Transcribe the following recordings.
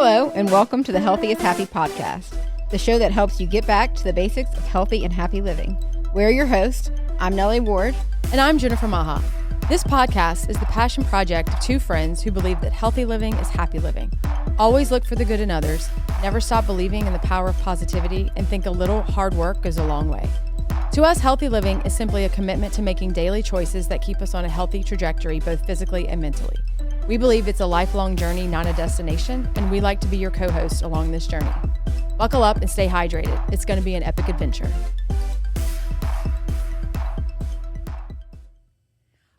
Hello, and welcome to the Healthy is Happy podcast, the show that helps you get back to the basics of healthy and happy living. We're your hosts. I'm Nellie Ward. And I'm Jennifer Maha. This podcast is the passion project of two friends who believe that healthy living is happy living. Always look for the good in others, never stop believing in the power of positivity, and think a little hard work goes a long way. To us, healthy living is simply a commitment to making daily choices that keep us on a healthy trajectory, both physically and mentally. We believe it's a lifelong journey, not a destination, and we like to be your co-host along this journey. Buckle up and stay hydrated. It's going to be an epic adventure.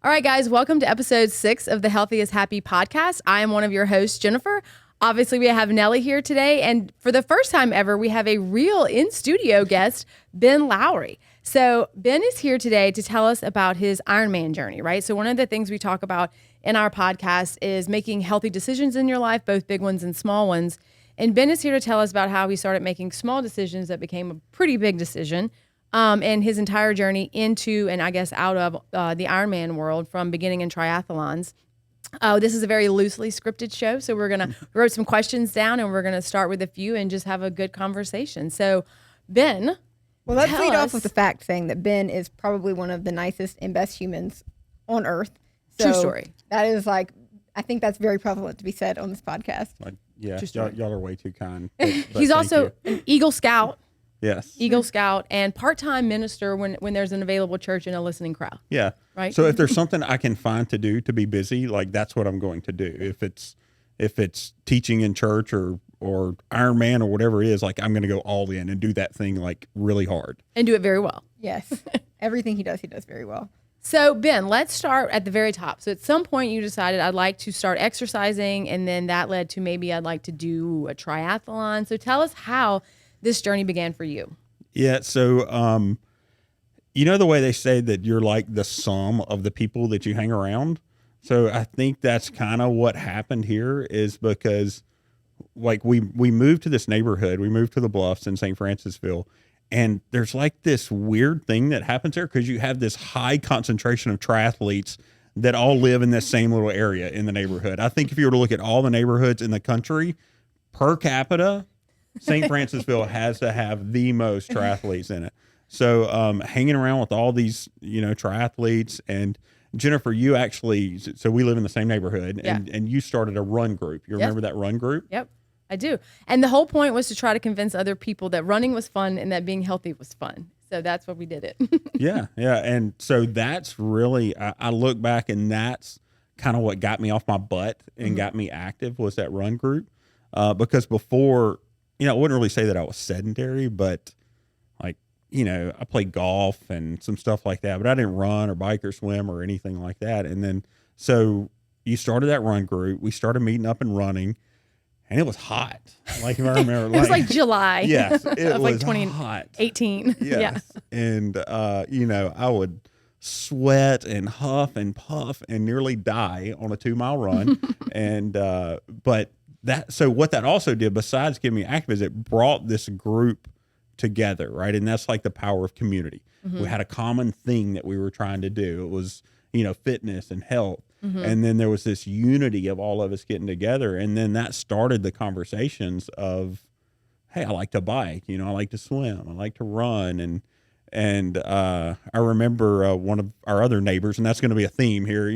All right, guys, welcome to episode 6 of the Healthy is Happy podcast. I am one of your hosts, Jennifer. Obviously, we have Nellie here today, and for the first time ever, we have a real in-studio guest, Ben Lowery. So Ben is here today to tell us about his Ironman journey, right? So one of the things we talk about in our podcast is making healthy decisions in your life, both big ones and small ones. And Ben is here to tell us about how he started making small decisions that became a pretty big decision, and his entire journey into and I guess out of the Ironman world from beginning in triathlons. This is a very loosely scripted show, so we wrote some questions down and we're gonna start with a few and just have a good conversation. So Ben, well, let's lead off with the fact saying that Ben is probably one of the nicest and best humans on earth. So true story. That is I think that's very prevalent to be said on this podcast. Yeah, y'all are way too kind. But He's also an Eagle Scout. Yes. Eagle Scout and part-time minister when there's an available church and a listening crowd. Yeah. Right. So if there's something I can find to do to be busy, that's what I'm going to do. If it's teaching in church or Ironman or whatever it is, I'm going to go all in and do that thing really hard. And do it very well. Yes. Everything he does very well. So Ben, let's start at the very top. So at some point you decided I'd like to start exercising, and then that led to maybe I'd like to do a triathlon. So tell us how this journey began for you. Yeah. So, the way they say that you're like the sum of the people that you hang around. So I think that's kind of what happened here is because we moved to this neighborhood, we moved to the Bluffs in St. Francisville, and there's this weird thing that happens there because you have this high concentration of triathletes that all live in this same little area in the neighborhood. I think if you were to look at all the neighborhoods in the country per capita, St. Francisville has to have the most triathletes in it. So hanging around with all these, triathletes, and Jennifer, you actually, so we live in the same neighborhood, and you started a run group. You remember that run group? Yep, I do. And the whole point was to try to convince other people that running was fun and that being healthy was fun. So that's what we did it. Yeah. And so that's really, I look back and that's kind of what got me off my butt and got me active was that run group. Because before, I wouldn't really say that I was sedentary, but I played golf and some stuff like that, but I didn't run or bike or swim or anything like that. And then, so you started that run group, we started meeting up and running, and it was hot. If I remember, it was July. Yes. It was 2018. Yes. Yeah. And, I would sweat and huff and puff and nearly die on a 2-mile run. And, so what that also did, besides getting me active, is it brought this group together, right? And that's the power of community. Mm-hmm. We had a common thing that we were trying to do. It was, fitness and health. Mm-hmm. And then there was this unity of all of us getting together. And then that started the conversations of, hey, I like to bike, I like to swim, I like to run. And I remember one of our other neighbors, and that's going to be a theme here,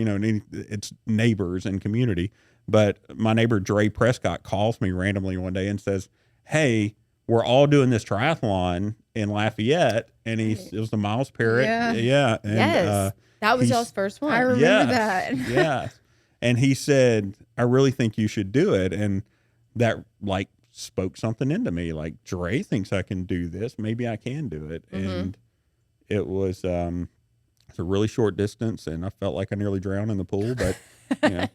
it's neighbors and community. But my neighbor, Dre Prescott, calls me randomly one day and says, hey, we're all doing this triathlon in Lafayette. And it was the Miles Parrott. Yeah. And, yes. That was y'all's first one. I remember that. Yeah. And he said, I really think you should do it. And that spoke something into me. Dre thinks I can do this. Maybe I can do it. Mm-hmm. And it was, it's a really short distance, and I felt like I nearly drowned in the pool, but well,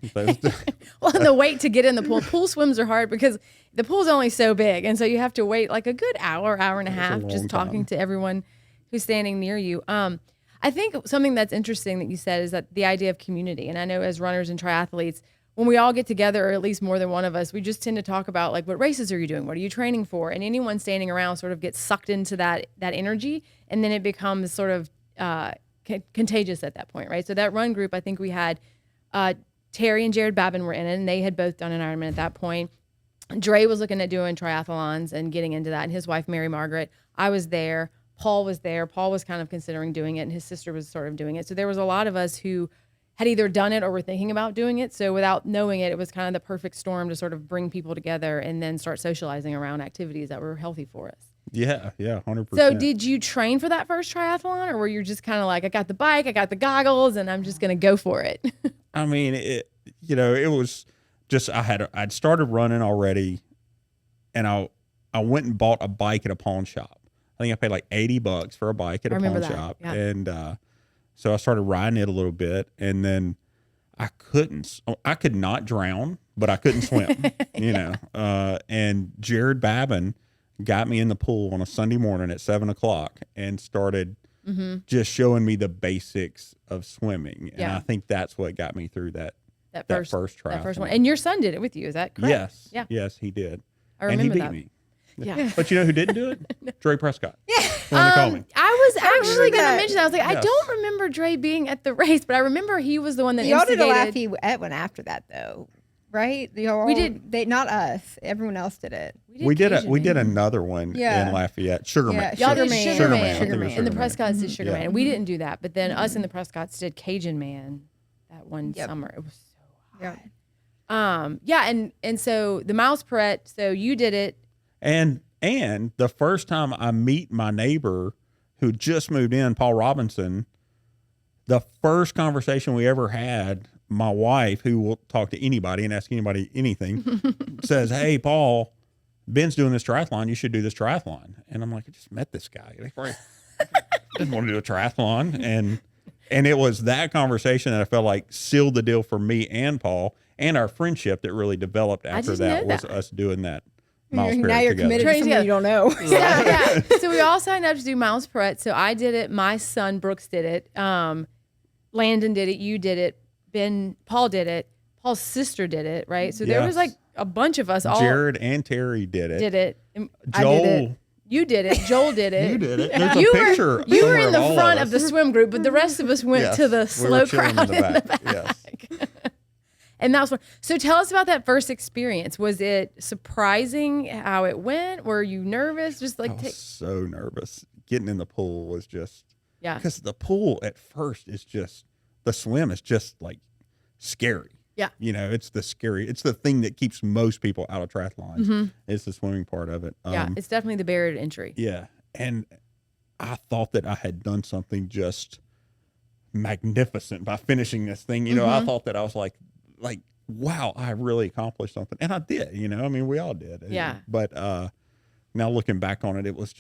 and the wait to get in the pool swims are hard because the pool's only so big. And so you have to wait a good hour and a half just talking to everyone who's standing near you. I think something that's interesting that you said is that the idea of community. And I know as runners and triathletes, when we all get together, or at least more than one of us, we just tend to talk about what races are you doing? What are you training for? And anyone standing around sort of gets sucked into that energy. And then it becomes sort of contagious at that point, right? So that run group, I think we had Terry and Jared Babin were in it, and they had both done an Ironman at that point. Dre was looking at doing triathlons and getting into that, and his wife, Mary Margaret. I was there. Paul was there. Paul was kind of considering doing it, and his sister was sort of doing it. So there was a lot of us who had either done it or were thinking about doing it. So without knowing it, it was kind of the perfect storm to sort of bring people together and then start socializing around activities that were healthy for us. Yeah, 100%. So did you train for that first triathlon, or were you just kind of like, I got the bike, I got the goggles, and I'm just going to go for it? I mean, it was just, I'd started running already, and I went and bought a bike at a pawn shop. I think I paid like $80 for a bike at a pawn shop. Yeah. And so I started riding it a little bit, and then I could not drown, but I couldn't swim, and Jared Babin got me in the pool on a Sunday morning at 7:00 and started just showing me the basics of swimming. And I think that's what got me through that first triathlon. That first one. And your son did it with you, is that correct? Yes. Yeah. Yes, he did. I remember and he beat that. me. Yeah. But you know who didn't do it? Dre Prescott. Yeah. Call me. I was actually going to that. mention that. I was like, I Yes. don't remember Dre being at the race, but I remember he was the one that Y'all did a instigated. Lafayette one after that, though, right? Y'all We did. They, not us. Everyone else did it. We did Cajun another one Yeah. in Lafayette. Sugarman. Yeah, Y'all did Sugar Sugar Man. Man. Sugar Man. And the Sugar Man. Prescotts did Sugar Yeah. Man. And we didn't do that, but then us and the Prescotts did Cajun Man that one summer. It was so hot. Yeah. And so the Miles Perrette, so you did it. And the first time I meet my neighbor who just moved in, Paul Robinson, the first conversation we ever had, my wife, who will talk to anybody and ask anybody anything, says, "Hey, Paul, Ben's doing this triathlon. You should do this triathlon." And I'm like, I just met this guy. I didn't want to do a triathlon. And it was that conversation that I felt like sealed the deal for me and Paul, and our friendship that really developed after just that know was that. us doing that. Now Miles you're Perrette together. committed to Train something you don't know. Yeah. So we all signed up to do Miles Perrette. So I did it. My son Brooks did it. Landon did it. You did it. Paul did it. Paul's sister did it. Right. So there was like a bunch of us all Jared and Terry did it. And Joel. I did it. You did it. Joel did it. You did it. There's You a picture. were somewhere in the all front of of the us. swim group, but the rest of us went Yes. to the We slow were chilling crowd in the back. Yes. And that was fun. So tell us about that first experience. Was it surprising how it went? Were you nervous? Just like I was so nervous. Getting in the pool was just, yeah. because the pool at first is just, the swim is just like scary. Yeah. It's the thing that keeps most people out of triathlons. It's the swimming part of it. Yeah, it's definitely the barrier to entry. Yeah. And I thought that I had done something just magnificent by finishing this thing. I thought that I was like, wow, I really accomplished something. And I did, I mean, we all did. Yeah. But now looking back on it, it was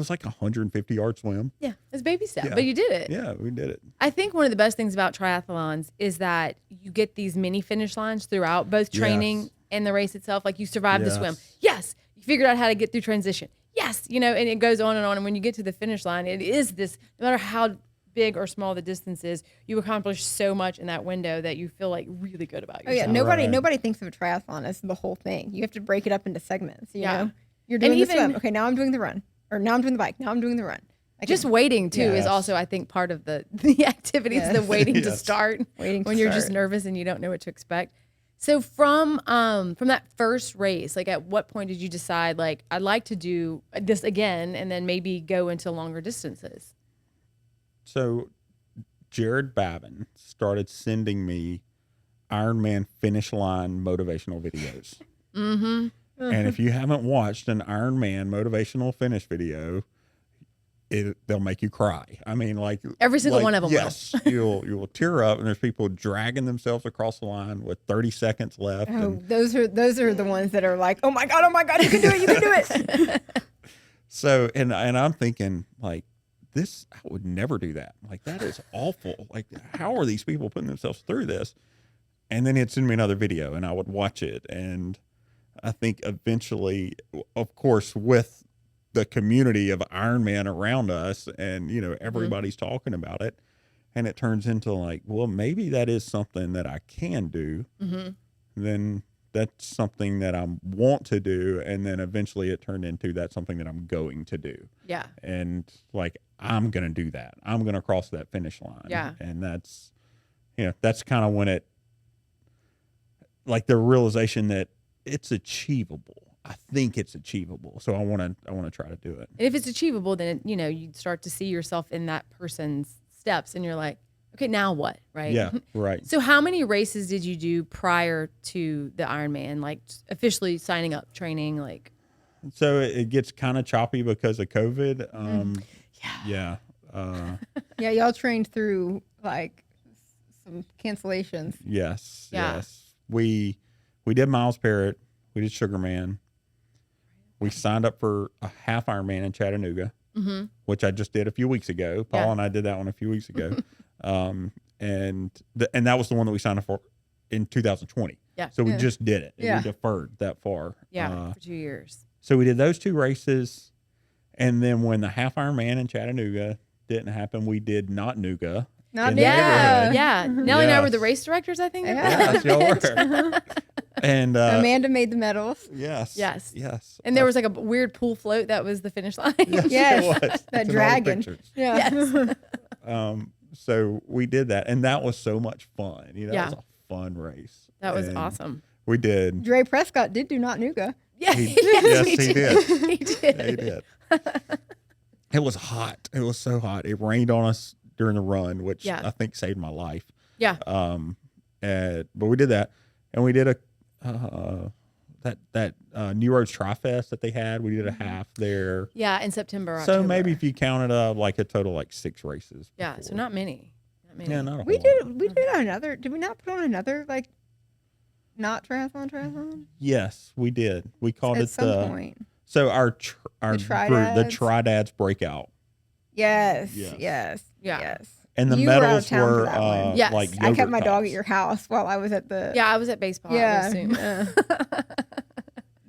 like a 150-yard swim. Yeah, it's baby step, Yeah. but you did it. Yeah, we did it. I think one of the best things about triathlons is that you get these mini finish lines throughout both training Yes. and the race itself. Like you survived the Yes. swim. Yes. You figured out how to get through transition. Yes. And it goes on. And when you get to the finish line, it is this, no matter how big or small the distance is, you accomplish so much in that window that you feel like really good about Oh yourself. yeah, Right. nobody thinks of a triathlon as the whole thing. You have to break it up into segments. You Yeah. know, you're doing the even- swim. Okay, now I'm doing the run, or now I'm doing the bike. Now I'm doing the run. Just waiting too is Yes. also, I think, part of the activities, Yes. the waiting to Yes. start, Waiting to when you're just start. nervous and you don't know what to expect. So from that first race, like at what point did you decide, like, I'd like to do this again and then maybe go into longer distances? So Jared Babin started sending me Ironman finish line motivational videos. Mm-hmm. And if you haven't watched an Ironman motivational finish video, they'll make you cry. I mean, like Every single one of them will. Yes, you will tear up, and there's people dragging themselves across the line with 30 seconds left. Oh, And those are the ones that are like, oh my god, you can do it, you can do it. so, and I'm thinking like, this, I would never do that. Like, that is awful. Like, how are these people putting themselves through this? And then he'd send me another video, and I would watch it. And I think eventually, of course, with the community of Ironman around us, and everybody's talking about it, and it turns into like, well, maybe that is something that I can do. Mm-hmm. Then that's something that I want to do, and then eventually it turned into that's something that I'm going to do. Yeah. And like, I'm gonna do that. I'm gonna cross that finish line. Yeah. And that's kind of when it, like, the realization that it's achievable. I think it's achievable. So I want to try to do it. And if it's achievable, then, you start to see yourself in that person's steps and you're like, okay, now what? Right. Yeah. Right. So how many races did you do prior to the Ironman? Like officially signing up, training, like. So it gets kind of choppy because of COVID. Yeah. Yeah. Y'all trained through like some cancellations. Yes. Yeah. Yes. We did Miles Parrott. We did Sugarman. We signed up for a half Ironman in Chattanooga, which I just did a few weeks ago. Paul and I did that one a few weeks ago. And that was the one that we signed up for in 2020. Yeah. So we just did it. Yeah. We deferred that far. Yeah. For 2 years. So we did those 2 races. And then when the half Ironman in Chattanooga didn't happen, we did Nottingham. Yeah. Nellie and I Yes. were the race directors, I think. Yes, y'all were. And Amanda made the medals. Yes. Yes. And there was like a weird pool float that was the finish line. Yes. It was. That It's in all the dragon. pictures. Yeah. Yes. So we did that, and that was so much fun. That Yeah. was a fun race. That was And awesome. We did. Dre Prescott did do Nottingham. Yeah. Yes, he did. He did. He did. It was hot. It was so hot. It rained on us during the run, which I think saved my life. Yeah. But we did that, and we did that New Roads Tri-Fest that they had. We did a half there. Yeah, in September. So October. maybe if you counted up like a total like 6 races. Yeah, so before. not many. Yeah, not a We whole lot. did another. Did we not put on another like not triathlon? Yes, we did. We called At it some point. So our group, the Tridads? Tridads breakout, Yes. Yes. Yes. Yeah. Yes. and the You were out of medals town for were that one. Yes. like I kept yogurt my dog cups. at your house while I was at the. Yeah, I was at baseball. Yeah. I assume.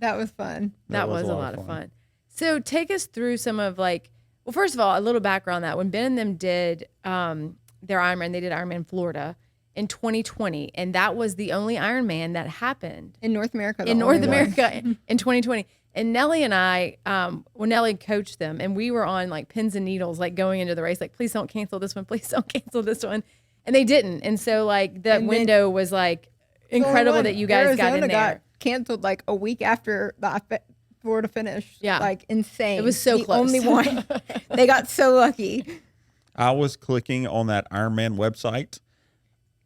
That was fun. That was a lot of fun. So take us through some of like, well, first of all, a little background on that. When Ben and them did their Ironman, they did Ironman Florida in 2020, and that was the only Ironman that happened In North America. in North America in 2020. And Nellie and I, Nellie coached them, and we were on like pins and needles, like going into the race, like, please don't cancel this one, please don't cancel this one. And they didn't. And so like that window was like incredible that you guys got in there. Got canceled like a week after the Florida finished. Yeah. Like insane. It was so the close. only one. They got so lucky. I was clicking on that Ironman website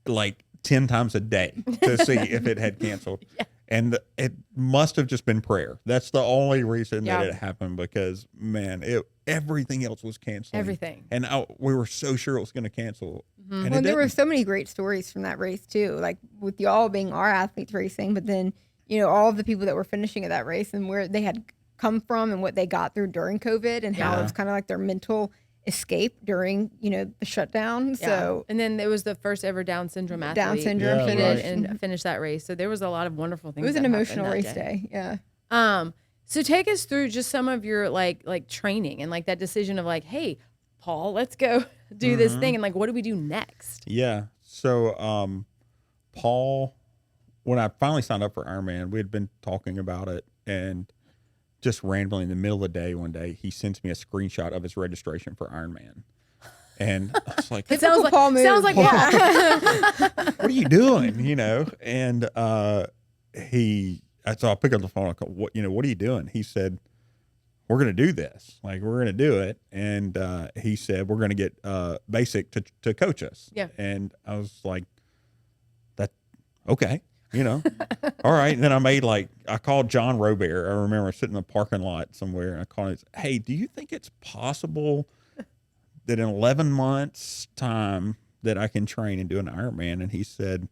like 10 times a day to see if it had canceled. Yeah. And it must have just been prayer. That's the only reason Yeah. that it happened, because man, everything else was canceling. Everything. And we were so sure it was going to cancel. And Well, it there were didn't. so many great stories from that race too. Like with y'all being our athletes racing, but then all of the people that were finishing at that race and where they had come from and what they got through during COVID and how it was kind of like their mental escape during the shutdown. Yeah. So and then it was the first ever Down syndrome athlete. Down syndrome Yeah, finished. and finished that race. So there was a lot of wonderful things. It was an that happened emotional that race day. Yeah. So take us through just some of your like training and like that decision of like, hey, Paul, let's go do this thing, and like, what do we do next? Yeah. So, Paul, when I finally signed up for Ironman, we had been talking about it, and just randomly in the middle of the day one day, he sends me a screenshot of his registration for Ironman. And I was like, It sounds like Paul move. sounds like Yeah. what are you doing? And so I picked up the phone. I called, what are you doing? He said, we're going to do this. Like, we're going to do it. And he said, we're going to get Basic to coach us. Yeah. And I was like, okay, all right. And then I called John Robert. I remember sitting in the parking lot somewhere, and I called him, hey, do you think it's possible that in 11 months time that I can train and do an Ironman? And he said,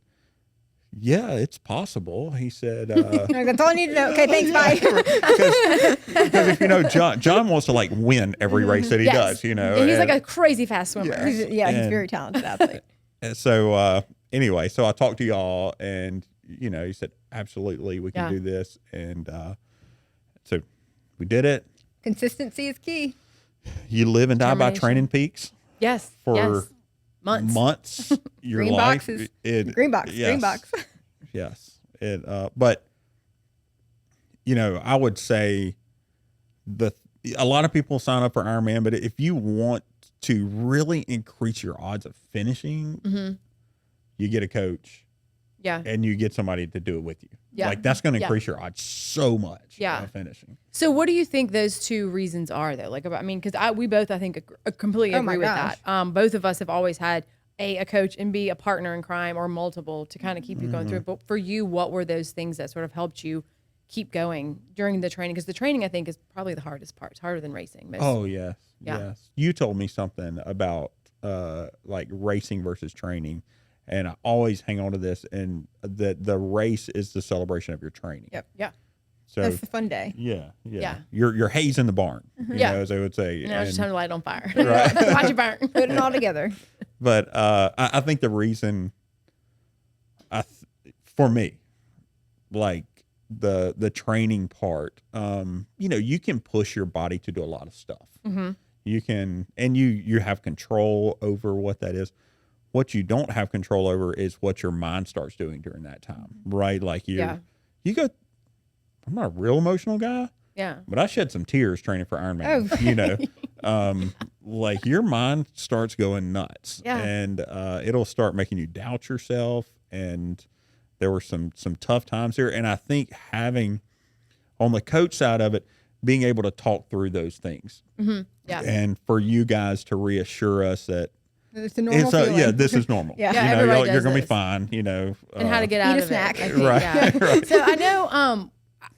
yeah, it's possible. He said, That's all I need to know. Okay, thanks, bye. because if John wants to like win every race that he does, And he's like a crazy fast swimmer. Yes. He's a very talented athlete. And so anyway, so I talked to y'all, and he said, absolutely, we can do this. And so we did it. Consistency is key. You live and die by Determination. training peaks Yes. for yes. Months. your Green life. boxes. Green box. Yes. Green box. Yes. But I would say a lot of people sign up for Ironman, but if you want to really increase your odds of finishing, you get a coach. Yeah. and you get somebody to do it with you. Yeah. Like that's going to Yeah. increase your odds so much. Yeah. On finishing. So what do you think those two reasons are though? Like, I mean, because we both, I think, completely Oh my agree with gosh. that. Both of us have always had a coach and B, a partner in crime or multiple to kind of keep you going through. But for you, what were those things that sort of helped you keep going during the training? Because the training, I think, is probably the hardest part. It's harder than racing. Oh yes. Yeah. Yes. You told me something about like racing versus training. And I always hang on to this, and the race is the celebration of your training. Yep. Yeah. So That's the fun day. yeah. Yeah. You're hazing the barn, you Yeah. know, as they would say. You know, it's just time to light it on fire. Right. Watch it burn. Put it all together. But I think the reason, for me, like the training part, you know, you can push your body to do a lot of stuff. Mm-hmm. You can, and you have control over what that is. What you don't have control over is what your mind starts doing during that time, right? Like you go. I'm not a real emotional guy. Yeah. But I shed some tears training for Ironman. Oh. You know, like your mind starts going nuts, Yeah. and it'll start making you doubt yourself. And there were some tough times here, and I think having on the coach side of it, being able to talk through those things, Yeah. and for you guys to reassure us that It's a normal feeling. yeah, this is normal. Yeah. Yeah, you know, everybody you're does gonna be this. fine. You know, And how to get Eat out a of snack. it. I think, Right. Yeah. Right. So I know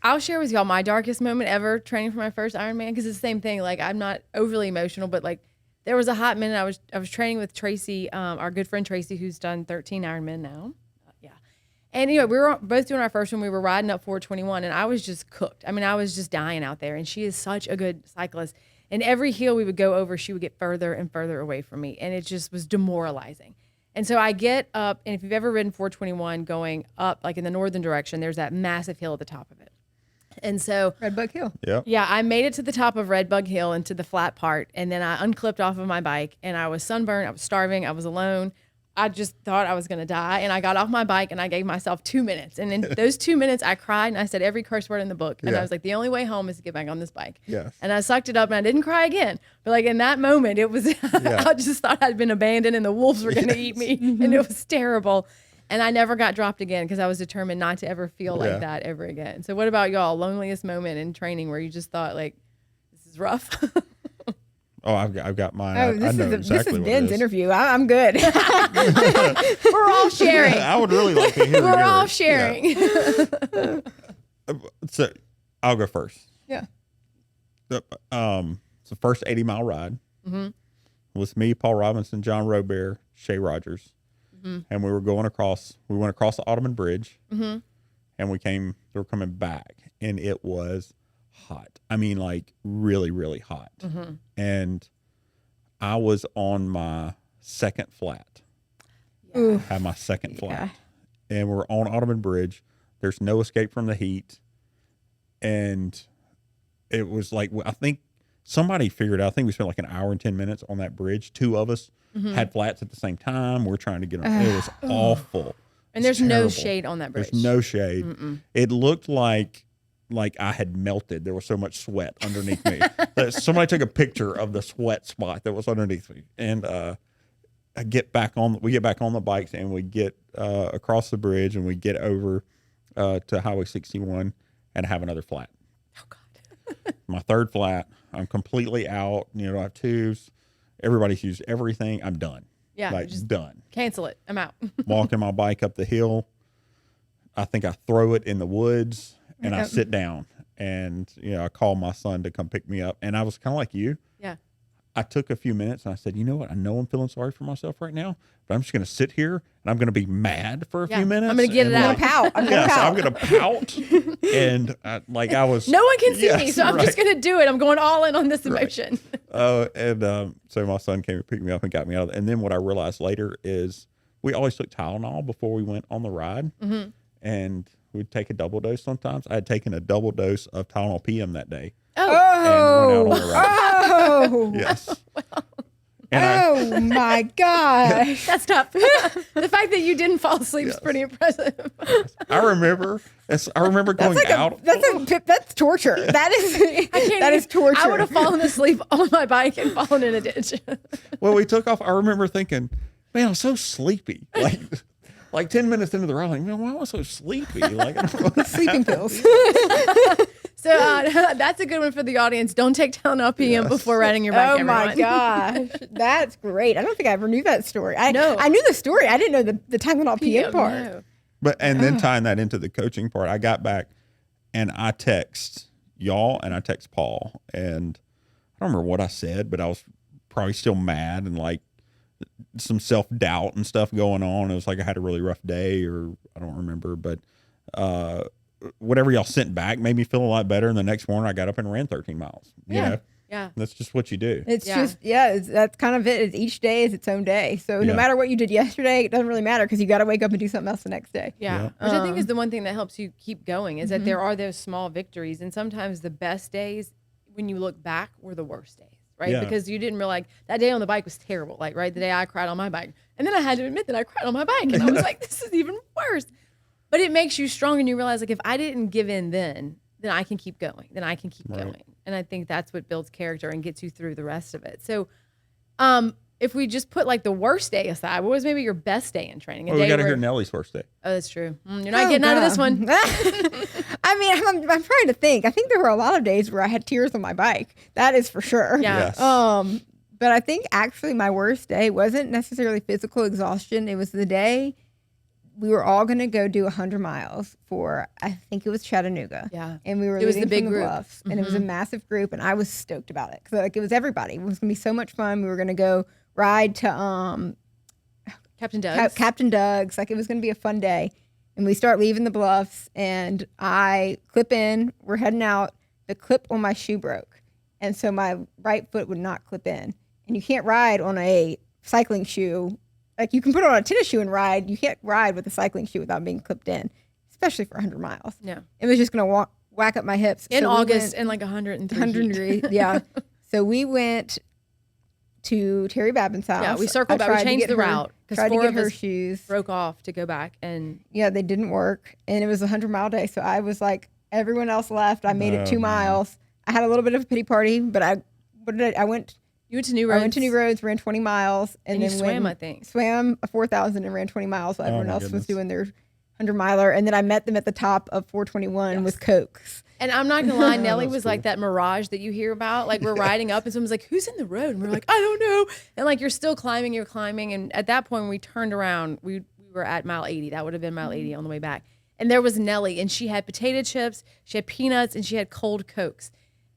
I'll share with y'all my darkest moment ever training for my first Ironman, because it's the same thing. Like, I'm not overly emotional, but like there was a hot minute I was training with Tracy, our good friend Tracy, who's done 13 Ironman now. Yeah. And we were both doing our first one. We were riding up 421, and I was just cooked. I mean, I was just dying out there, and she is such a good cyclist. And every hill we would go over, she would get further and further away from me, and it just was demoralizing. And so I get up, and if you've ever ridden 421 going up, like in the northern direction, there's that massive hill at the top of it. And so, Red Bug Hill. Yeah. yeah, I made it to the top of Red Bug Hill and to the flat part, and then I unclipped off of my bike, and I was sunburned, I was starving, I was alone. I just thought I was going to die, and I got off my bike, and I gave myself 2 minutes. And in those 2 minutes, I cried, and I said every curse word in the book. And Yeah. I was like, the only way home is to get back on this bike. Yes. And I sucked it up, and I didn't cry again. But like in that moment, it was, I just thought I'd been abandoned, and the wolves were going to eat me, and it was terrible. And I never got dropped again because I was determined not to ever feel like that ever again. So what about y'all? Loneliest moment in training where you just thought like, this is rough? Oh, I've got mine. Oh, I this know is exactly what it Ben's is. interview. I'm good. We're all sharing. I would really like to hear. We're all yours. sharing. Yeah. So I'll go first. Yeah. It's the first 80-mile ride with me, Paul Robinson, John Robert, Shay Rogers, and we went across the Ottoman Bridge, and we were coming back, and it was hot. I mean, like really, really hot. And I was on my second flat. Ooh. Had my second flat, and we're on Ottoman Bridge. There's no escape from the heat, and it was like, I think somebody figured out. I think we spent like an hour and 10 minutes on that bridge. Two of us had flats at the same time. We're trying to get them. It was awful. And It's there's no terrible. shade on that bridge. There's no shade. It looked like I had melted. There was so much sweat underneath me. Somebody took a picture of the sweat spot that was underneath me. And we get back on the bikes, and we get across the bridge, and we get over to Highway 61 and have another flat. Oh God. My third flat, I'm completely out. You know, I have tubes. Everybody's used everything. I'm done. Yeah. Like Just done. cancel it. I'm out. Walking my bike up the hill. I think I throw it in the woods, and I sit down, and I call my son to come pick me up. And I was kind of like you. Yeah. I took a few minutes, and I said, you know what? I know I'm feeling sorry for myself right now, but I'm just going to sit here, and I'm going to be mad for a few minutes. I'm gonna get it and, out. like, I'm gonna pout. I'm going to pout. And I was. No one can see me, Yes, so I'm just right. going to do it. I'm going all in on this emotion. So my son came and picked me up and got me out of it. And then what I realized later is we always took Tylenol before we went on the ride. And we'd take a double dose sometimes. I had taken a double dose of Tylenol PM that day and went out on the ride. Oh. Yes. And Oh my gosh. That's tough. The fact that you didn't fall asleep is pretty impressive. I remember going out. That's torture. That is torture. I would have fallen asleep on my bike and fallen in a ditch. Well, we took off. I remember thinking, man, I'm so sleepy. like 10 minutes into the ride, like, man, why am I so sleepy? Like, I don't know. Sleeping pills. So that's a good one for the audience. Don't take Tylenol PM before riding your bike. Oh everyone. my gosh, that's great. I don't think I ever knew that story. I No. knew the story. I didn't know the Tylenol PM part. No. But and then tying that into the coaching part, I got back and I text y'all and I text Paul, and I don't remember what I said, but I was probably still mad and like some self-doubt and stuff going on. It was like I had a really rough day, or I don't remember, but whatever y'all sent back made me feel a lot better. And the next morning I got up and ran 13 miles. You know? Yeah. That's just what you do. It's that's kind of it. Each day is its own day. So no matter what you did yesterday, it doesn't really matter because you got to wake up and do something else the next day. Yeah. Which I think is the one thing that helps you keep going is that there are those small victories. And sometimes the best days, when you look back, were the worst days, right? Yeah. Because you didn't realize that day on the bike was terrible. Like, right, the day I cried on my bike. And then I had to admit that I cried on my bike. And I was like, this is even worse. But it makes you strong, and you realize, like, if I didn't give in then I can keep going. Then I can keep going. And I think that's what builds character and gets you through the rest of it. So if we just put, like, the worst day aside, what was maybe your best day in training? We got to hear Nellie's worst day. Oh, that's true. You're not getting out of this one. I mean, I'm trying to think. I think there were a lot of days where I had tears on my bike. That is for sure. Yeah. Yes. But I think actually my worst day wasn't necessarily physical exhaustion. It was the day we were all going to go do 100 miles for, I think it was Chattanooga. Yeah. And we were It was leaving the big from the group. Bluffs, and it was a massive group, and I was stoked about it. Cause like it was everybody. It was going to be so much fun. We were going to go ride to Captain Doug's. Captain Doug's. Like it was going to be a fun day. And we start leaving the Bluffs, and I clip in. We're heading out. The clip on my shoe broke, and so my right foot would not clip in. And you can't ride on a cycling shoe. Like you can put it on a tennis shoe and ride. You can't ride with a cycling shoe without being clipped in, especially for 100 miles. Yeah. It was just going to whack up my hips. In So we August went and like 103 100 degrees. Yeah. So we went to Terry Babin's house. Yeah, we circled back. We changed the route because Tried to 4 get of her us shoes. broke off to go back. And Yeah, they didn't work, and it was a 100-mile day. So I was like, everyone else left. I made it 2 miles. I had a little bit of a pity party, but I went. you went to New Roads. I went to New Roads, ran 20 miles, and you then swam, went, I think. Swam a 4,000 and ran 20 miles while everyone my else goodness. was doing their 100-miler. And then I met them at the top of 421 with Cokes. And I'm not going to lie, Nellie was like that mirage that you hear about. Like we're riding up and someone's like, who's in the road? And we're like, I don't know. And like you're still climbing, you're climbing. And at that point, when we turned around, we were at mile 80. That would have been mile 80 on the way back. And there was Nellie, and she had potato chips, she had peanuts, and she had cold Cokes.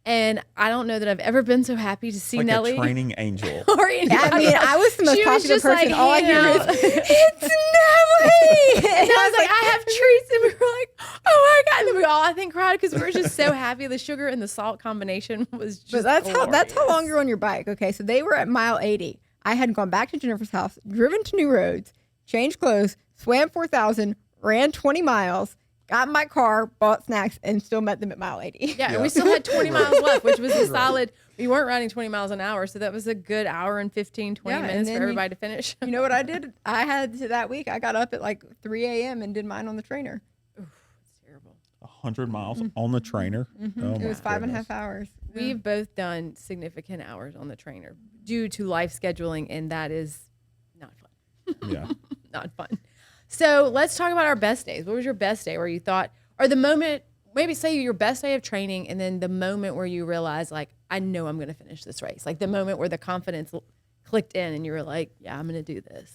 And I don't know that I've ever been so happy to see Like Nellie. a training angel. Or anybody. I mean, I was the most She was popular just, person. like, All I hear hanging is, out. it's Nellie! And I was like, I have treats. And we were like, oh my God. And then we all, I think, cried because we were just so happy. The sugar and the salt combination was just But that's how glorious. long you're on your bike. Okay, so they were at mile 80. I had gone back to Jennifer's house, driven to New Roads, changed clothes, swam 4,000, ran 20 miles, got in my car, bought snacks, and still met them at mile 80. Yeah, and we still had 20 miles left, which was a solid. We weren't riding 20 miles an hour, so that was a good hour and 15, 20 Yeah, and minutes then for everybody to finish. You know what I did? I had that week, I got up at like 3 a.m. and did mine on the trainer. It's terrible. 100 miles on the trainer. Oh, It my was 5.5 goodness. hours. We've both done significant hours on the trainer due to life scheduling, and that is not fun. Yeah. Not fun. So let's talk about our best days. What was your best day where you thought, or the moment, maybe say your best day of training, and then the moment where you realize, like, I know I'm going to finish this race. Like the moment where the confidence clicked in and you were like, yeah, I'm going to do this.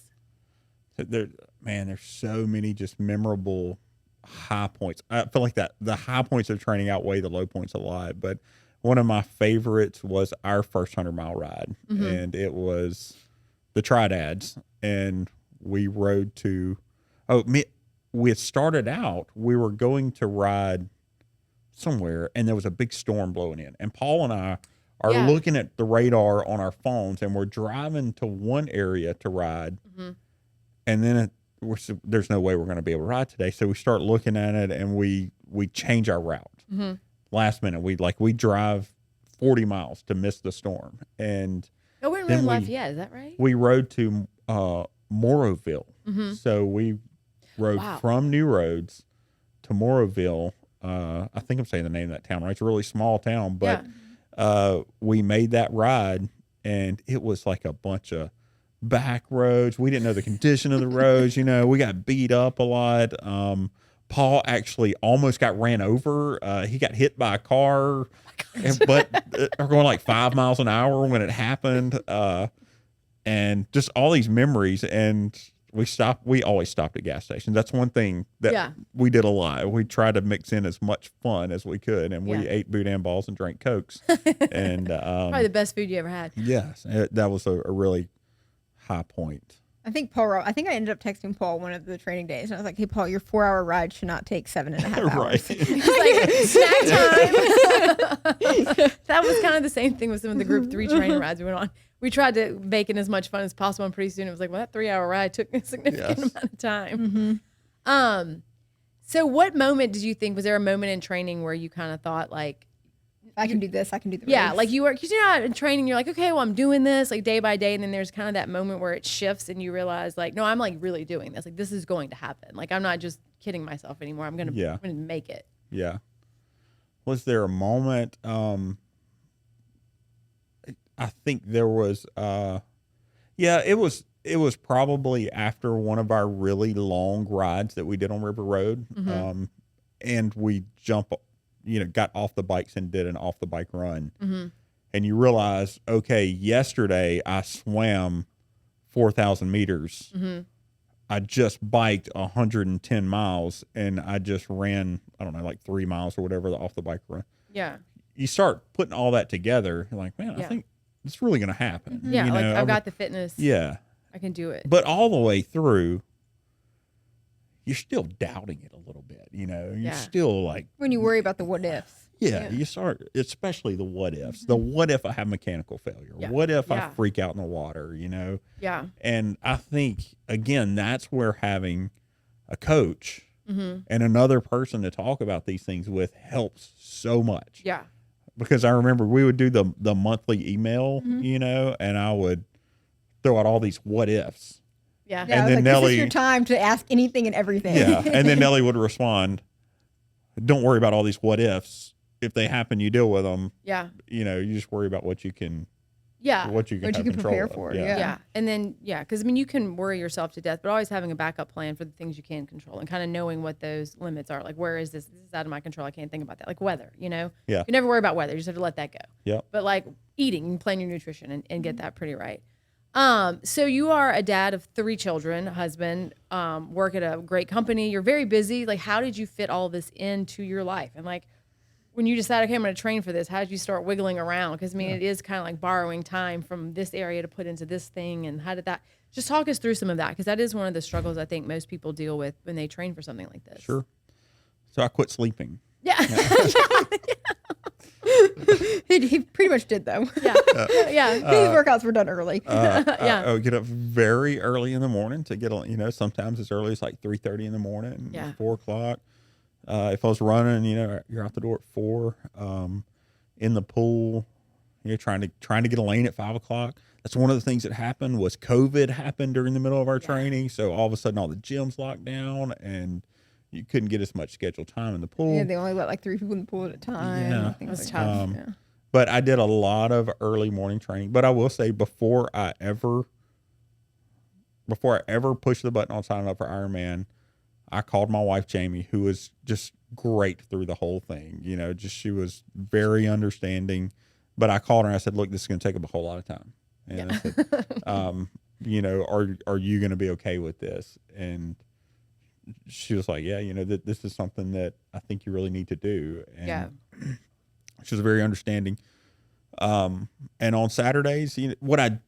There's so many just memorable high points. I feel like that the high points of training outweigh the low points a lot. But one of my favorites was our first 100-mile ride, and it was the Tridads, and we rode to. We had started out. We were going to ride somewhere, and there was a big storm blowing in. And Paul and I are looking at the radar on our phones, and we're driving to one area to ride, and then there's no way we're going to be able to ride today. So we start looking at it, and we change our route last minute. We drive 40 miles to miss the storm, and Oh, we're in then Lafayette, is that right? we rode to Moroville. So we rode from New Roads to Moroville. I think I'm saying the name of that town, right? It's a really small town, but we made that ride, and it was like a bunch of back roads. We didn't know the condition of the roads. We got beat up a lot. Paul actually almost got ran over. He got hit by a car, but we're going like 5 miles an hour when it happened. And just all these memories. And we always stopped at gas stations. That's one thing that we did a lot. We tried to mix in as much fun as we could, and we ate boudin balls and drank Cokes. And probably the best food you ever had. Yes, that was a really high point. I think I ended up texting Paul one of the training days, and I was like, "Hey, Paul, your 4-hour ride should not take 7.5 hours." Right. It's like snack time. That was kind of the same thing with some of the group 3 training rides we went on. We tried to make it as much fun as possible, and pretty soon it was like, well, that 3-hour ride took a significant amount of time. Mm-hmm. So what moment did you think, was there a moment in training where you kind of thought like, I can do this, I can do the yeah, race. like you were, because you're not in training, you're like, okay, well, I'm doing this like day by day. And then there's kind of that moment where it shifts and you realize like, no, I'm like really doing this. Like this is going to happen. Like I'm not just kidding myself anymore. I'm going to make it. Yeah. Was there a moment, I think there was, it was probably after one of our really long rides that we did on River Road. Mm-hmm. And we got off the bikes and did an off the bike run. Mm-hmm. And you realize, okay, yesterday I swam 4,000 meters. Mm-hmm. I just biked 110 miles and I just ran, I don't know, like 3 miles or whatever off the bike run. Yeah. You start putting all that together. You're like, man, I think it's really going to happen. Mm-hmm. Yeah. Like I've got the fitness. Yeah. I can do it. But all the way through, you're still doubting it a little bit, You're still like, when you worry about the what ifs. Yeah, you start, especially the what ifs. The what if I have mechanical failure? Yeah. What if I freak out in the water? Yeah. And I think again, that's where having a coach mm-hmm. and another person to talk about these things with helps so much. Yeah. Because I remember we would do the monthly email, Mm-hmm. And I would throw out all these what ifs. Yeah. Yeah, And then like, Nelly, this is your time to ask anything and everything. yeah, and then Nelly would respond, "Don't worry about all these what ifs. If they happen, you deal with them. Yeah. You just worry about what you can. Yeah. What you can prepare of. for. Yeah. Yeah. And then, because you can worry yourself to death, but always having a backup plan for the things you can control and kind of knowing what those limits are. Like, where is this? This is out of my control. I can't think about that. Like weather, Yeah. You never worry about weather. You just have to let that go. Yeah. But like eating, you can plan your nutrition and get that pretty right. So you are a dad of 3 children, husband, work at a great company. You're very busy. Like, how did you fit all this into your life? And like, when you decided, okay, I'm going to train for this, how did you start wiggling around? Because it is kind of like borrowing time from this area to put into this thing. And how did that, just talk us through some of that. Because that is one of the struggles I think most people deal with when they train for something like this. Sure. So I quit sleeping. Yeah. He pretty much did though. Yeah. Yeah. His workouts were done early. Yeah. I would get up very early in the morning to get, sometimes as early as like 3:30 in the morning, 4 o'clock. If I was running, you're out the door at 4, in the pool, trying to get a lane at 5 o'clock. That's one of the things that happened was COVID happened during the middle of our training. So all of a sudden all the gyms locked down and you couldn't get as much scheduled time in the pool. Yeah, they only let like 3 people in the pool at a time. Yeah. Things That's like tough. that. But I did a lot of early morning training. But I will say before I ever pushed the button on signing up for Ironman, I called my wife, Jamie, who was just great through the whole thing. She was very understanding. But I called her and I said, look, this is going to take up a whole lot of time. And I said, are you going to be okay with this? And she was like, yeah, this is something that I think you really need to do. And she was very understanding. And on Saturdays, what I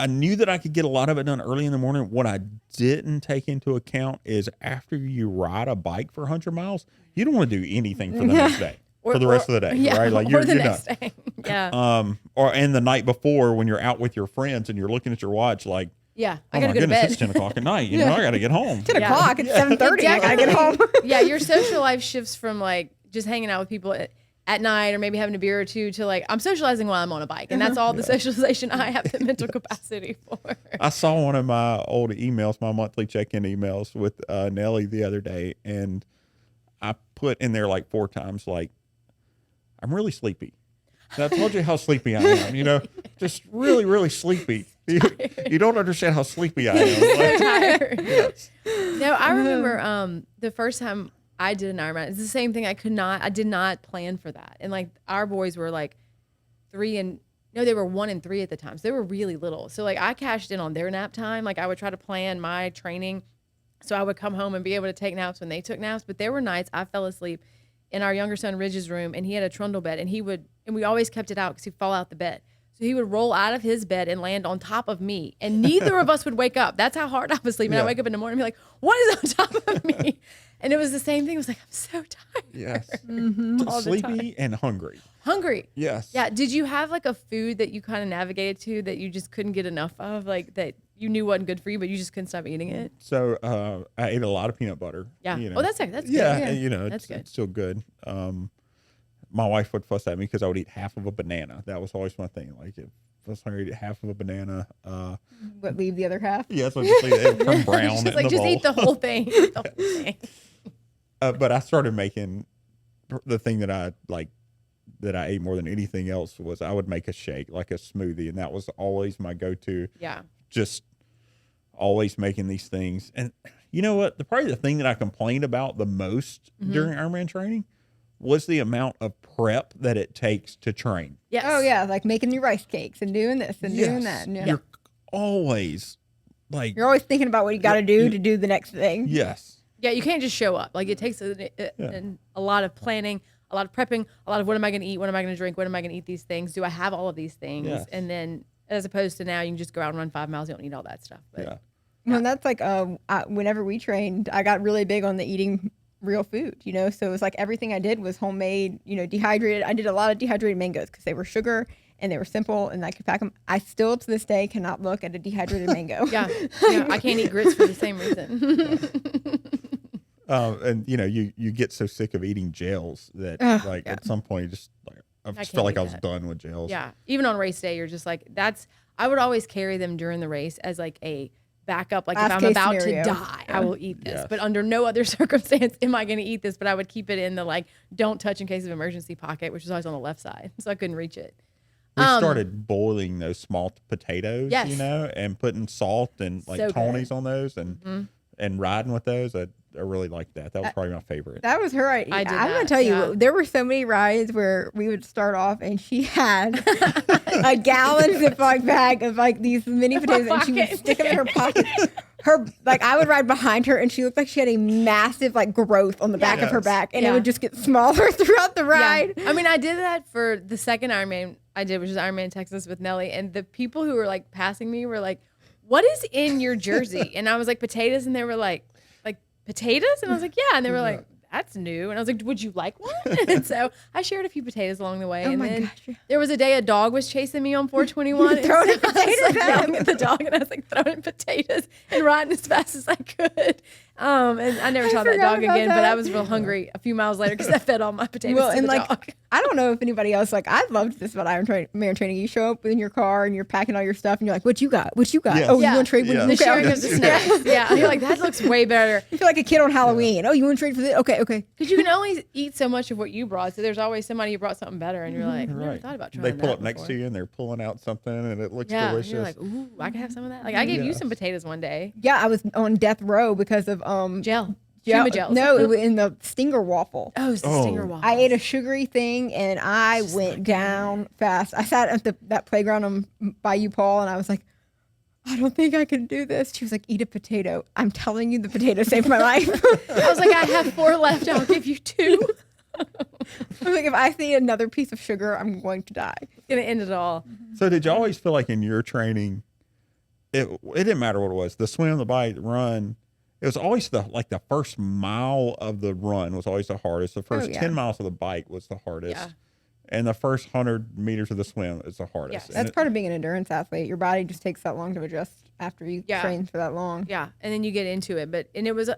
knew that I could get a lot of it done early in the morning. What I didn't take into account is after you ride a bike for 100 miles, you don't want to do anything for the next day, for the rest of the day, right? Like you're next done. Day. Yeah. And the night before when you're out with your friends and you're looking at your watch, like, I oh gotta my go to goodness, bed. it's 10 o'clock at night. I got to get home. 10 o'clock, it's 7:30. I gotta get home. Yeah, your social life shifts from like just hanging out with people at night or maybe having a beer or two to like I'm socializing while I'm on a bike, and that's all the socialization I have the mental capacity for. I saw one of my old emails, my monthly check-in emails with Nelly the other day, and I put in there like 4 times, like, I'm really sleepy. And I told you how sleepy I am, just really, really sleepy. You don't understand how sleepy I am. Tired. Yes. No, I remember the first time I did an Ironman. It's the same thing. I did not plan for that. And like our boys were like 1 and 3 at the time. So they were really little. So like I cashed in on their nap time. Like I would try to plan my training so I would come home and be able to take naps when they took naps. But there were nights I fell asleep in our younger son Ridge's room, and he had a trundle bed, and we always kept it out because he'd fall out the bed. So he would roll out of his bed and land on top of me, and neither of us would wake up. That's how hard I was sleeping. Yeah. I wake up in the morning and be like, what is on top of me? And it was the same thing. It was like, I'm so tired. Yes. All the time. Sleepy and hungry. Hungry. Yes. Yeah. Did you have like a food that you kind of navigated to that you just couldn't get enough of, like that you knew wasn't good for you, but you just couldn't stop eating it? So I ate a lot of peanut butter. Yeah. You know. Oh, that's good. Yeah, Yeah. and, That's good. it's still good. My wife would fuss at me because I would eat half of a banana. That was always my thing. Like if I was hungry, I'd eat half of a banana. But leave the other half. Yeah, that's what you say. It would turn brown She's in like, the just bowl. eat the whole thing. Eat the whole thing. But I started making the thing that I ate more than anything else was I would make a shake, like a smoothie, and that was always my go-to. Yeah. Just always making these things. And you know what? Probably the thing that I complained about the most during Ironman training was the amount of prep that it takes to train. Yes. Oh yeah, like making your rice cakes and doing this and doing that. And, You're always like, You're always thinking about what you got to do the next thing. yes. Yeah, you can't just show up. Like it takes a lot of planning, a lot of prepping, a lot of what am I going to eat? What am I going to drink? When am I going to eat these things? Do I have all of these things? Yes. And then as opposed to now, you can just go out and run 5 miles. You don't need all that stuff. But Yeah. Well, that's like whenever we trained, I got really big on the eating real food, so it was like everything I did was homemade, dehydrated. I did a lot of dehydrated mangoes because they were sugar and they were simple and I could pack them. I still to this day cannot look at a dehydrated mango. yeah, I can't eat grits for the same reason. And you get so sick of eating gels that at some point you just like I just can't felt like do I was that. done with gels. Yeah, even on race day, you're just like I would always carry them during the race as like a backup. Like if Last I'm case about scenario. to die, I will eat this. Yes. But under no other circumstance am I going to eat this. But I would keep it in the like don't touch in case of emergency pocket, which was always on the left side, so I couldn't reach it. We started boiling those small potatoes, Yes. and putting salt and like So good. Tony's on those and riding with those. I really liked that. That was probably my favorite. That was her idea. I did I'm that, gonna tell you, yeah. there were so many rides where we would start off and she had a gallon Ziploc bag of like these mini potatoes and she would pocket. stick them in her pocket. I would ride behind her and she looked like she had a massive like growth on the back of her Yes. back and Yeah. it would just get smaller throughout the ride. Yeah. I mean, I did that for the second Ironman I did, which is Ironman Texas with Nelly, and the people who were like passing me were like, "What is in your jersey?" And I was like, "Potatoes," and they were like potatoes, and I was like, "Yeah," and they were like, "That's new," and I was like, "Would you like one?" And so I shared a few potatoes along the way, Oh and my then gosh. there was a day a dog was chasing me on 421, and Throwing so I was potatoes like at yelling him. at the dog, and I was like throwing potatoes and riding as fast as I could. And I never saw that forgot dog about again, but that. I was real hungry a few miles later because I fed all my potatoes Well, to and the like, dog. I don't know if anybody else, like, I loved this about Ironman training. You show up in your car and you're packing all your stuff and you're like, what you got? What you got? Yes. Oh, Yeah. you want to trade with Yeah. The okay, sharing okay. of the snacks. Yeah. And you're like, that looks way better. You feel like a kid on Halloween. Oh, you want to trade for this? Okay, okay. Because you can only eat so much of what you brought. So there's always somebody who brought something better. And you're like, I never Right. thought about trying They that pull up next before. to you and they're pulling out something and it looks Yeah. And delicious. you're like, ooh, I can have some of that. Like I gave you Yes. some potatoes one day. Yeah, I was on death row because of Gel. gel- Fuma gels. No, it was in the Stinger waffle. Oh, it's the Oh. stinger waffle. I ate a sugary thing and I went down fast. I sat at that playground by you, Paul, and I was like, I don't think I can do this. She was like, eat a potato. I'm telling you, the potato saved my life. I was like, I have 4 left. I'll give you 2. I was like, if I see another piece of sugar, I'm going to die. It's going to end it all. So did you always feel like in your training, it didn't matter what it was, the swim, the bike, the run, it was always the first mile of the run was always the hardest. The first yeah. 10 miles of the bike was the hardest. Yeah. And the first 100 meters of the swim is the hardest. Yes. And That's part of being an endurance athlete. Your body just takes that long to adjust after you Yeah. train for that long. Yeah. And then you get into it. And it was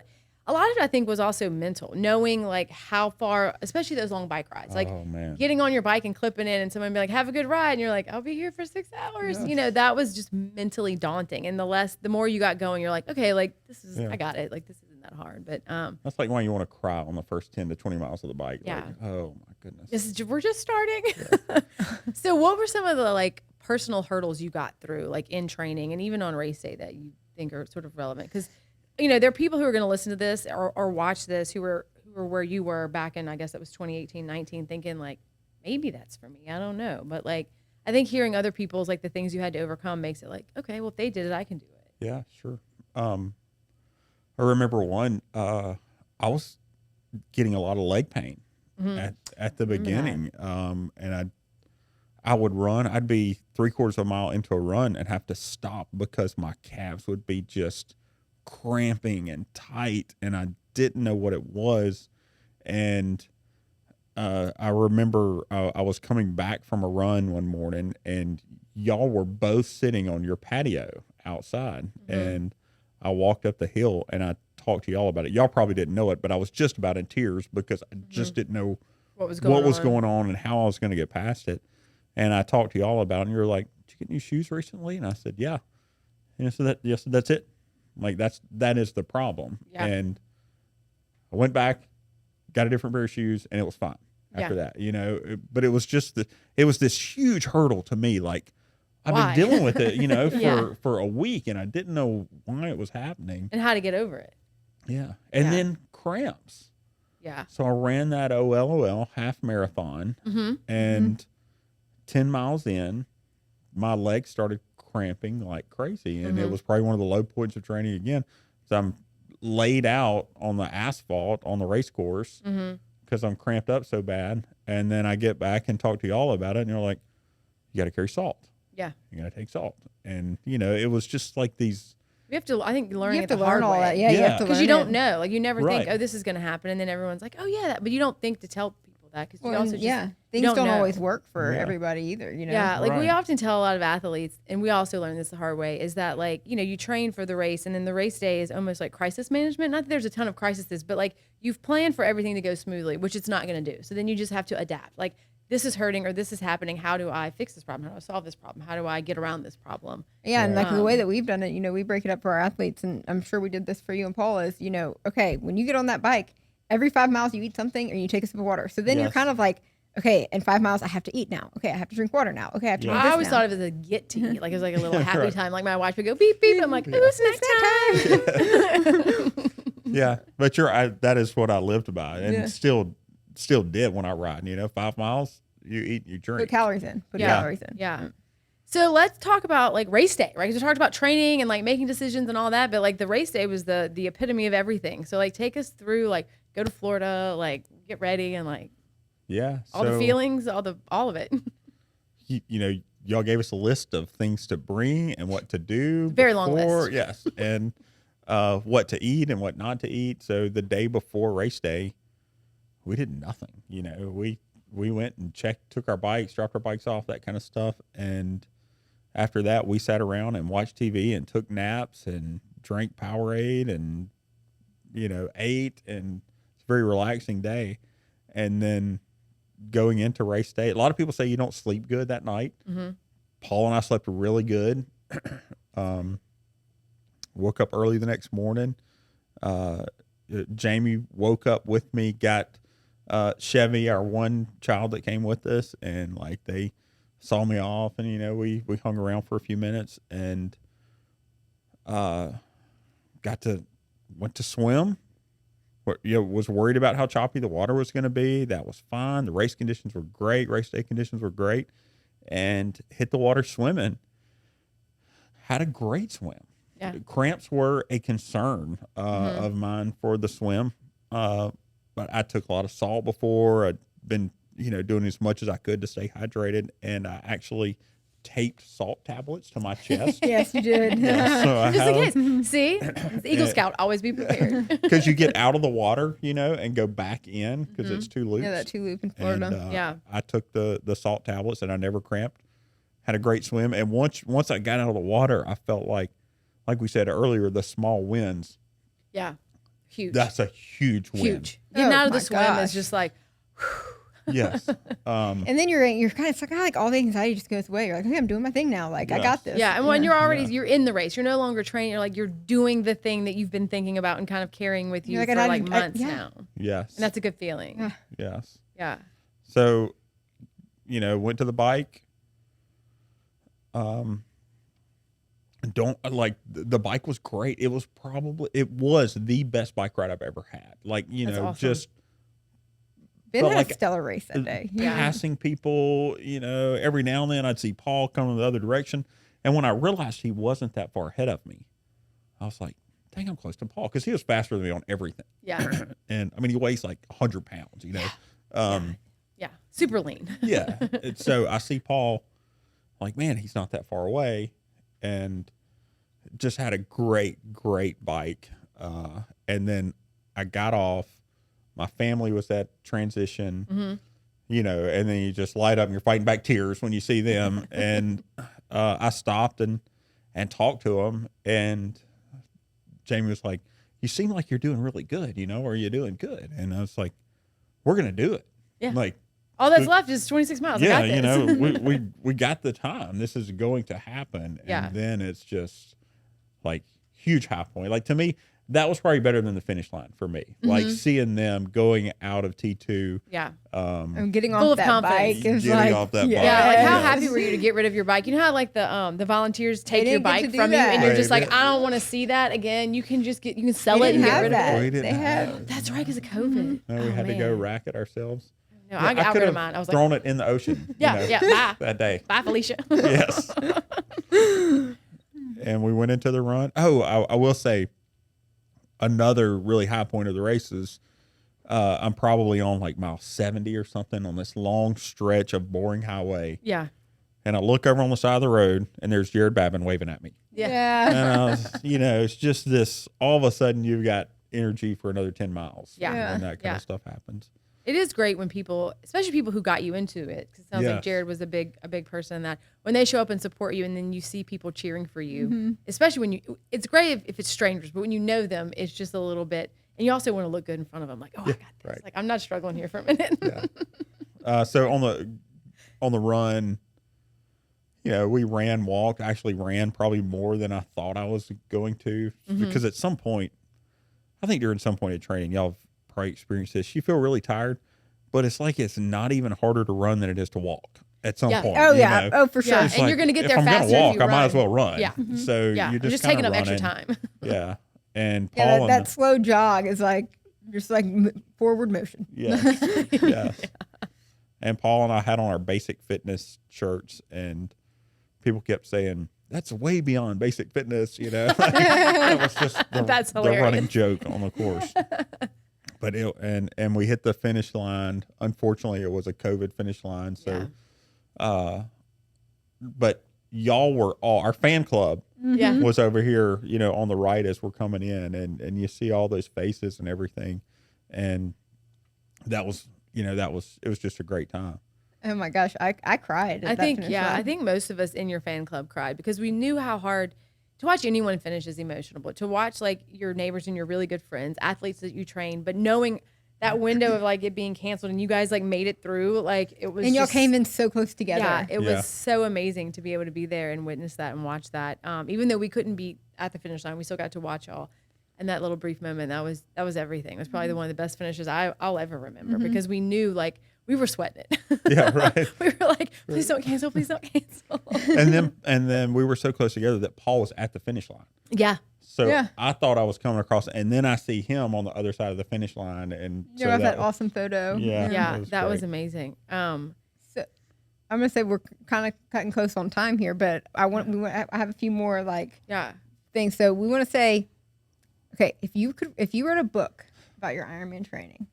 a lot of it, I think, was also mental, knowing like how far, especially those long bike rides, like oh, man. getting on your bike and clipping in and someone be like, have a good ride. And you're like, I'll be here for 6 hours. You know, that was just mentally daunting. And the more you got going, you're like, okay, like this is, Yeah. I got it. Like this isn't that hard. But That's like when you want to cry on the first 10 to 20 miles of the bike. Yeah. Like, oh, my goodness. we're just starting. So what were some of the like personal hurdles you got through, like in training and even on race day, that you think are sort of relevant? Because, you know, there are people who are going to listen to this or watch this who were where you were back in, I guess it was 2018, 19, thinking like, maybe that's for me. I don't know. But like, I think hearing other people's, like the things you had to overcome makes it like, okay, well, if they did it, I can do it. Yeah, sure. I remember one, I was getting a lot of leg pain at the beginning. And I would run, I'd be 3/4 of a mile into a run and have to stop because my calves would be just cramping and tight, and I didn't know what it was. And I remember I was coming back from a run one morning, and y'all were both sitting on your patio outside, and I walked up the hill and I talked to y'all about it. Y'all probably didn't know it, but I was just about in tears because I just didn't know What was going on and how I was going to get past it. And I talked to y'all about it, and you were like, "Did you get new shoes recently?" And I said, "Yeah." And I said, "Yes, that's it. Like that is the problem." Yeah. And I went back, got a different pair of shoes, and it was fine after that, you know. But it was just it was this huge hurdle to me. Like, I've Why? been dealing with it, you know, Yeah. for a week, and I didn't know why it was happening. And how to get over it. Yeah. And then cramps. Yeah. So I ran that OLOL half marathon, and 10 miles in, my legs started cramping like crazy. And it was probably one of the low points of training again. So I'm laid out on the asphalt on the race course because I'm cramped up so bad. And then I get back and talk to y'all about it, and you're like, "You got to carry salt. Yeah. You got to take salt." And, you know, it was just like these. We have to, I think, learning You have it to the hard learn all way. that. Yeah, you have to learn Because you don't it. know. Like, you never think, Right. oh, this is going to happen. And then everyone's like, oh, yeah. But you don't think to tell people that because you Well, also and just, things don't don't know. always work for Yeah. everybody either, you know? Yeah, like we Right. often tell a lot of athletes, and we also learn this the hard way, is that like, you know, you train for the race, and then the race day is almost like crisis management. Not that there's a ton of crises, but like you've planned for everything to go smoothly, which it's not going to do. So then you just have to adapt. Like, this is hurting or this is happening. How do I fix this problem? How do I solve this problem? How do I get around this problem? Yeah, and like the Um, way that we've done it, you know, we break it up for our athletes, and I'm sure we did this for you and Paul, is, you know, okay, when you get on that bike, every 5 miles you eat something or you take a sip of water. So then you're Yes. kind of like, okay, in 5 miles I have to eat now. Okay, I have to drink water now. Okay, I have to do I this always now. thought of it as a get to eat. Like it was like a little happy Right. time. Like my watch would go beep, beep. I'm like, ooh, snack time. Yeah. But that is what I lived by, and Yeah. still did when I ride, you know, 5 miles, you eat, you drink. Put calories in. Put Yeah. calories in. Yeah. So let's talk about like race day, right? Because we talked about training and like making decisions and all that, but like the race day was the epitome of everything. So like take us through, like go to Florida, like get ready and like Yeah. all the feelings, all of it. You know, y'all gave us a list of things to bring and what to do. Very long list. Yes. And what to eat and what not to eat. So the day before race day, we did nothing. You know, we went and took our bikes, dropped our bikes off, that kind of stuff. And after that, we sat around and watched TV and took naps and drank Powerade and, you know, ate. And it's a very relaxing day. And then going into race day, a lot of people say you don't sleep good that night. Paul and I slept really good. Woke up early the next morning. Jamie woke up with me, got Chevy, our one child that came with us, and like they saw me off, and you know we hung around for a few minutes, and went to swim. You know, was worried about how choppy the water was going to be. That was fine. The race conditions were great. Race day conditions were great, and hit the water swimming. Had a great swim. Yeah. Cramps were a concern of mine for the swim, but I took a lot of salt before. I'd been, you know, doing as much as I could to stay hydrated, and I actually taped salt tablets to my chest. Yes, you did. Yeah, so I Just in have, case. See? It's Eagle Scout, always be prepared. because you get out of the water, you know, and go back in because it's too loose. Yeah, that 2 loop in Florida. And, Yeah. I took the salt tablets, and I never cramped. Had a great swim, and once I got out of the water, I felt like we said earlier, the small wins. Yeah. Huge. That's a huge win. huge. Getting Oh out of the my swim gosh. is just like, Yes. And then you're kind of, it's like all the anxiety just goes away. You're like, okay, I'm doing my thing now. Like, I Yes. got this. yeah. And when you're already, Yeah. you're in the race, you're no longer training. You're like, you're doing the thing that you've been thinking about and kind of carrying with you You're like, for I like didn't- months yeah. now. Yes. And that's a good feeling. Yeah. Yes. Yeah. So, you know, went to the bike. don't like the bike was great. It was the best bike ride I've ever had. Like, That's awesome. just Ben felt had like a stellar race that day. passing people, every now and then I'd see Paul coming the other direction. And when I realized he wasn't that far ahead of me, I was like, dang, I'm close to Paul. Cause he was faster than me on everything. Yeah. And I mean, he weighs like 100 pounds, Yeah. Super lean. Yeah. And so I see Paul, like, man, he's not that far away. And just had a great bike. And then I got off. My family was at transition, and then you just light up and you're fighting back tears when you see them. And I stopped and talked to him. And Jamie was like, you seem like you're doing really good, are you doing good? And I was like, we're going to do it. Yeah. Like, all that's left is 26 miles. Yeah, I got this. we got the time. This is going to happen. Yeah. And then it's just like huge high point. Like, to me, that was probably better than the finish line for me. Like, seeing them going out of T2. Yeah. And getting Full off of that confidence. bike. Is Getting like, off that bike. Yeah, like how Yes. happy were you to get rid of your bike? You know how like the volunteers take They your didn't get bike to do from you, and that. you're just They like, I don't want to see that again. You can just you can sell They it and didn't get have rid that. of We it. didn't They had- have- That's right, because of COVID. No, we Oh, had to go man. rack it ourselves. No, I got could rid have of mine. I was like, thrown it in the ocean. yeah, bye, That day. bye, Felicia. Yes. And we went into the run. Oh, I will say another really high point of the race is I'm probably on like mile 70 or something on this long stretch of boring highway. Yeah, And I look over on the side of the road and there's Jared Babin waving at me. yeah. And I was, it's just this, all of a sudden you've got energy for another 10 miles. Yeah. And that kind Yeah. of stuff happens. It is great when people, especially people who got you into it, 'cause it sounds like Yes. Jared was a big person that when they show up and support you, and then you see people cheering for you, especially when it's great if it's strangers, but when you know them, it's just a little bit, and you also want to look good in front of them, like, oh, I got this. right. Like, I'm not struggling here for a minute. So on the run, we actually ran probably more than I thought I was going to, because at some point, I think during some point of training, y'all have probably experienced this. You feel really tired, but it's like it's not even harder to run than it is to walk at some Yeah. point. Oh, yeah. Oh, for sure. Yeah, It's and like, you're going to get if there I'm faster gonna walk, if you I might as run. well run. Yeah. So Yeah, you're just taking kinda up extra running. time. Yeah. And Paul that slow jog is like just like forward motion. Yes. Yes. And Paul and I had on our basic fitness shirts, and people kept saying, that's way beyond basic fitness, That was just That's the hilarious. running joke on the course. But and we hit the finish line. Unfortunately, it was a COVID finish line. So, but y'all were our fan club Yeah. was over here, on the right as we're coming in, and you see all those faces and everything. And that was, it was just a great time. Oh my gosh, I cried. At I that think, finish yeah, line. I think most of us in your fan club cried because we knew how hard to watch anyone finish is emotional, but to watch like your neighbors and your really good friends, athletes that you train, but knowing that window of like it being canceled and you guys like made it through, like it was, And y'all just- came in so close together. Yeah, it Yeah. was so amazing to be able to be there and witness that and watch that. Even though we couldn't be at the finish line, we still got to watch y'all. And that little brief moment, that was everything. It was probably one of the best finishes I'll ever remember because we knew like we were sweating it. Yeah, right. We were like, please don't cancel, please don't cancel. And then we were so close together that Paul was at the finish line. Yeah. So Yeah. I thought I was coming across, and then I see him on the other side of the finish line, and You got that awesome photo. Yeah. Yeah, was that was great. amazing. So I'm gonna say we're kind of cutting close on time here, but I have a few more like Yeah. things. So we want to say, okay, if you wrote a book about your Ironman training,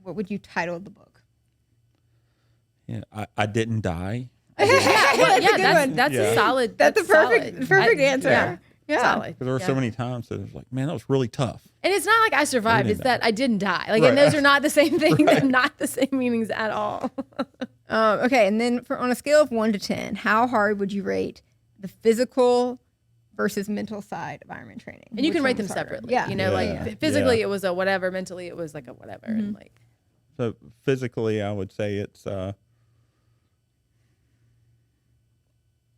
what would you title the book? Yeah, I didn't die. Well, That's a yeah, good one. that's Yeah. a solid. That's a perfect solid. answer. Yeah. Yeah. Solid. Because there were so many times that it was like, man, that was really tough. And it's not like I survived. didn't It's that I didn't die. Like, Right. and those are not the same thing. Right. They're not the same meanings at all. Okay, and then on a scale of 1 to 10, how hard would you rate the physical versus mental side of Ironman training? And you Which can rate one them was harder? separately. Yeah. You know, Yeah. like physically Yeah. it was a whatever, mentally it was like a whatever. And like, So physically, I would say it's,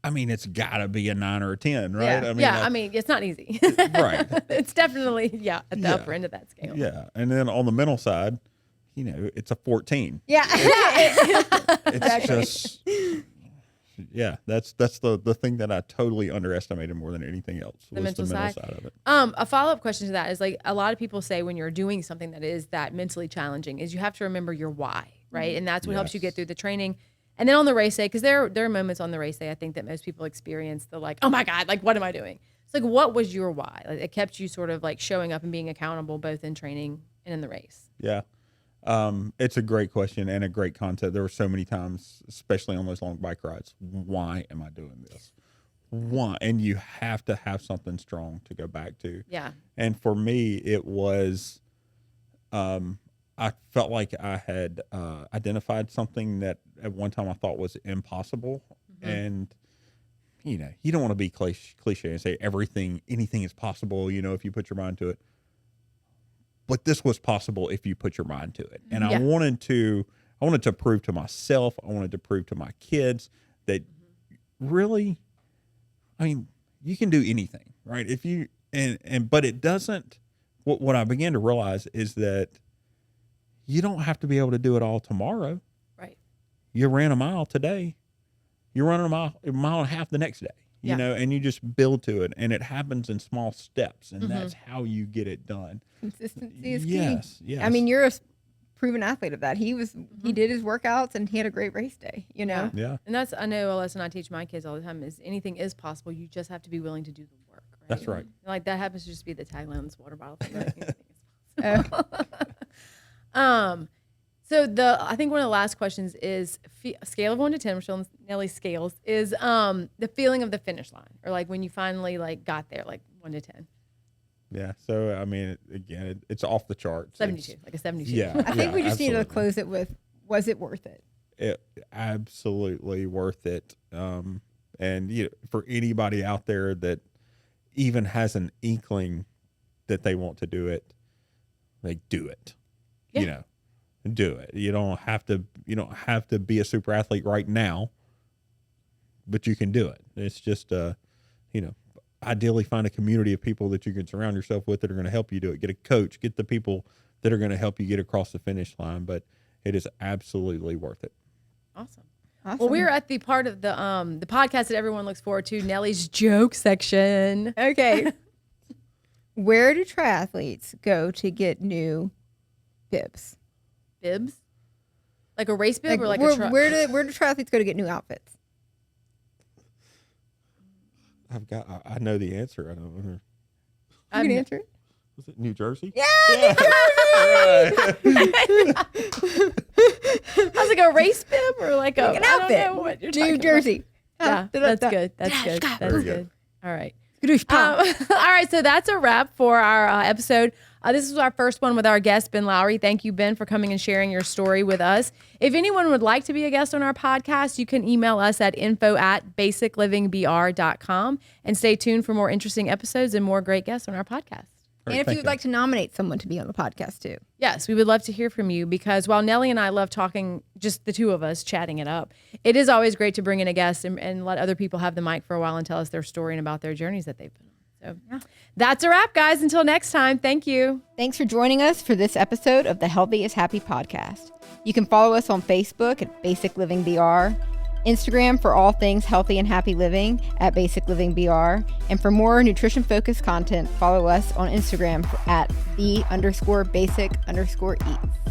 it's got to be a 9 or a 10, right? Yeah. I mean, it's not easy. Right. It's definitely, at the Yeah. upper end of that scale. Yeah. And then on the mental side, it's a 14. Yeah. It's just, Yeah, that's the thing that I totally underestimated more than anything else. The was mental the mental side. side of it. A follow-up question to that is like a lot of people say when you're doing something that is that mentally challenging is you have to remember your why, right? And that's what helps you get through the training. And then on the race day, because there are moments on the race day I think that most people experience the like, oh my God, like what am I doing? It's like, what was your why? Like, it kept you sort of like showing up and being accountable both in training and in the race. Yeah. It's a great question and a great concept. There were so many times, especially on those long bike rides, why am I doing this? Why? And you have to have something strong to go back to. Yeah. And for me, it was, I felt like I had identified something that at one time I thought was impossible. And, you know, you don't want to be cliche and say anything is possible, you know, if you put your mind to it. But this was possible if you put your mind to it. And I wanted to prove to myself, I wanted to prove to my kids that really, I mean, you can do anything, right? If you, but it doesn't, what I began to realize is that you don't have to be able to do it all tomorrow. Right. You ran a mile today. You're running a mile and a half the next day. You know, and you just build to it, and it happens in small steps, and that's how you get it done. Consistency is key. Yes. I mean, you're a proven athlete of that. He did his workouts, and he had a great race day, you know? Yeah. And that's, I know a lesson I teach my kids all the time is anything is possible. You just have to be willing to do the work. Right? That's right. Like that happens to just be the tagline on this water bottle thing. Like, anything is possible. So I think one of the last questions is scale of 1 to 10, we're still on Nellie's scales, is the feeling of the finish line, or like when you finally like got there, like 1 to 10. Yeah. So, I mean, again, it's off the charts. 72, like a 72. Yeah. I think we just need to absolutely. close it with, was it worth it? It absolutely worth it. And you know, for anybody out there that even has an inkling that they want to do it, like do it. Yeah. You know, do it. You don't have to be a super athlete right now, but you can do it. It's just you know, ideally find a community of people that you can surround yourself with that are going to help you do it. Get a coach, get the people that are going to help you get across the finish line, but it is absolutely worth it. Awesome. Well, we're at the part of the podcast that everyone looks forward to, Nellie's joke section. Okay. Where do triathletes go to get new bibs? Bibs? Like a race bib, Like, or like where do triathletes go to get new outfits? I know the answer. I don't know. You can answer it. Was it New Jersey? Yeah. Right. I was like a race bib or like Like an I don't outfit. know what you're New talking Jersey. about. Yeah, that's good. That's good. That's Very good. good. All right. All All right, so that's a wrap for our episode. This was our first one with our guest, Ben Lowery. Thank you, Ben, for coming and sharing your story with us. If anyone would like to be a guest on our podcast, you can email us at info@basiclivingbr.com, and stay tuned for more interesting episodes and more great guests on our podcast. And if you would like to nominate someone to be on the podcast too. Yes, we would love to hear from you, because while Nellie and I love talking, just the two of us chatting it up, it is always great to bring in a guest and let other people have the mic for a while and tell us their story and about their journeys that they've been on. So that's a wrap, guys. Until next time, thank you. Thanks for joining us for this episode of the Healthy is Happy podcast. You can follow us on Facebook at Basic Living BR, Instagram for all things healthy and happy living at Basic Living BR, and for more nutrition focused content, follow us on Instagram at _basic_eats.